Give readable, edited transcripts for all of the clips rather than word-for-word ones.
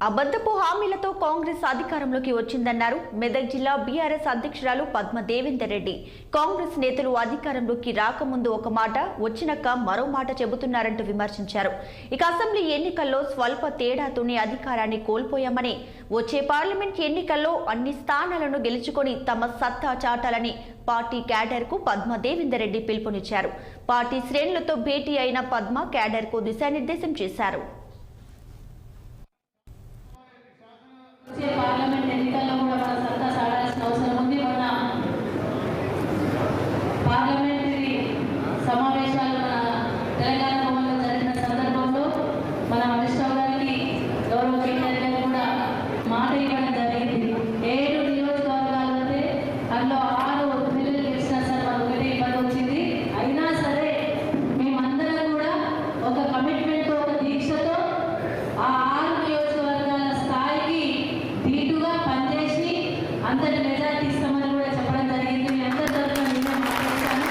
అబద్ధపు హామీలతో కాంగ్రెస్ అధికారంలోకి వచ్చిందన్నారు మెదక్ జిల్లా బీఆర్ఎస్ అధ్యక్షురాలు పద్మ దేవేందర్ రెడ్డి. కాంగ్రెస్ నేతలు అధికారంలోకి రాకముందు ఒక మాట, వచ్చినాక మరో మాట చెబుతున్నారంటూ విమర్శించారు. ఇక అసెంబ్లీ ఎన్నికల్లో స్వల్ప తేడాతోనే అధికారాన్ని కోల్పోయామని, వచ్చే పార్లమెంట్ ఎన్నికల్లో అన్ని స్థానాలను గెలుచుకొని తమ సత్తా చాటాలని పార్టీ క్యాడర్ కు పద్మ దేవేందర్ రెడ్డి పిలుపునిచ్చారు. పార్టీ శ్రేణులతో భేటీ అయిన పద్మ క్యాడర్ కు దిశానిర్దేశం చేశారు. పార్లమెంట్ ఎన్నికల్లో కూడా మన సత్తా సాడాల్సిన అవసరం ఉంది. మన పార్లమెంటరీ సమావేశాలు మన తెలంగాణ భవన్లో జరిగిన సందర్భంలో మన హరీష్ రావు గారికి, గౌరవ కేటీఆర్ గారికి కూడా మాట ఇవ్వడం జరిగింది. 7 నియోజకవర్గాలు ఉంటే అందులో 6 బిల్లులు గెలిచినా సార్ మనకు ఒకటే ఇబ్బంది వచ్చింది. అయినా సరే మేమందరం కూడా ఒక కమిట్మెంట్తో, ఒక దీక్షతో ఆ 6 నియోజకవర్గాల స్థాయికి ధీటుగా పనిచేసి అంతటి మెజార్టీ ఇస్తామని కూడా చెప్పడం జరిగింది. మీ అందరి తరఫున నేను మాట్లాడతాను.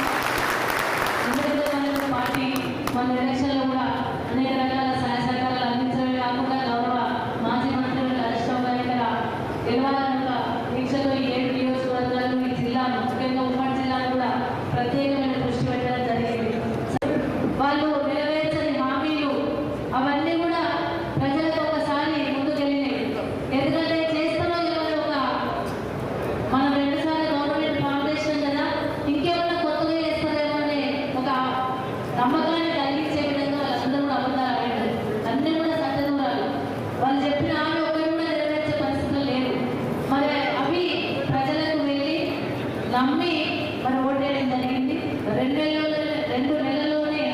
ఎందుకంటే పార్టీ మన ఎలక్షన్లో కూడా అనేక రకాల సహాయ సహకారాలు అందించడమే కాకుండా గౌరవ మాజీ మంత్రులు హరీష్ రావు గారి ఇక్కడ గెలవాలని ఒక దీక్షతో ఈ 7 నియోజకవర్గాలు, ఈ జిల్లాను, ముఖ్యంగా ఉమ్మడి జిల్లాను కూడా ప్రత్యేకమైన దృష్టి పెట్టడం జరిగింది. వాళ్ళు నెరవేర్చని హామీలు అవన్నీ కూడా ప్రజలకు ఒకసారి ముందుకెళ్ళినాయి. ఎందుకంటే చేస్తామో లేవని మనం 2 సార్లు గవర్నమెంట్ ఫౌండేషన్ కదా, ఇంకేమైనా కొత్తగా చేస్తారేమో అనే ఒక నమ్మకాన్ని కలిగించే విధంగా వాళ్ళందరూ కూడా అబద్ధాలు ఆడారు. అన్నీ కూడా సత్యదూరాలు. వాళ్ళు చెప్పిన హామీ ఒకటి కూడా నెరవేర్చే పరిస్థితులు లేవు. మరి అవి ప్రజలకు వెళ్ళి నమ్మి మరి ఓటేయడం జరిగింది. 2 నెలల్లోనే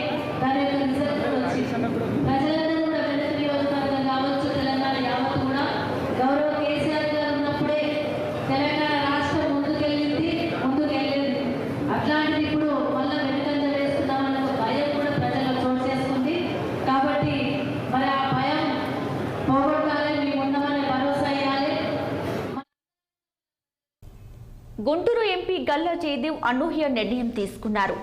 దాని యొక్క రిజల్ట్ వచ్చింది. ప్రజలందరూ కూడా మెదక్ నియోజకవర్గం కావచ్చు, తెలంగాణ యావత్తు కూడా గౌరవ కేసీఆర్ గారు ఉన్నప్పుడే తెలంగాణ రాష్ట్రం ముందుకెళ్ళింది. అట్లాంటిది ఇప్పుడు మళ్ళీ వెనుకంజ వేస్తున్నామన్న ఒక భయం కూడా ప్రజల్లో చోటు చేసుకుంది. కాబట్టి మరి ఆ భయం పోగొట్టాలి, మేము ఉన్నామనే భరోసా ఇవ్వాలి. గుంటూరు ఎంపీ గల్లా జయదేవ్ అనూహ్య నిర్ణయం తీసుకున్నారు.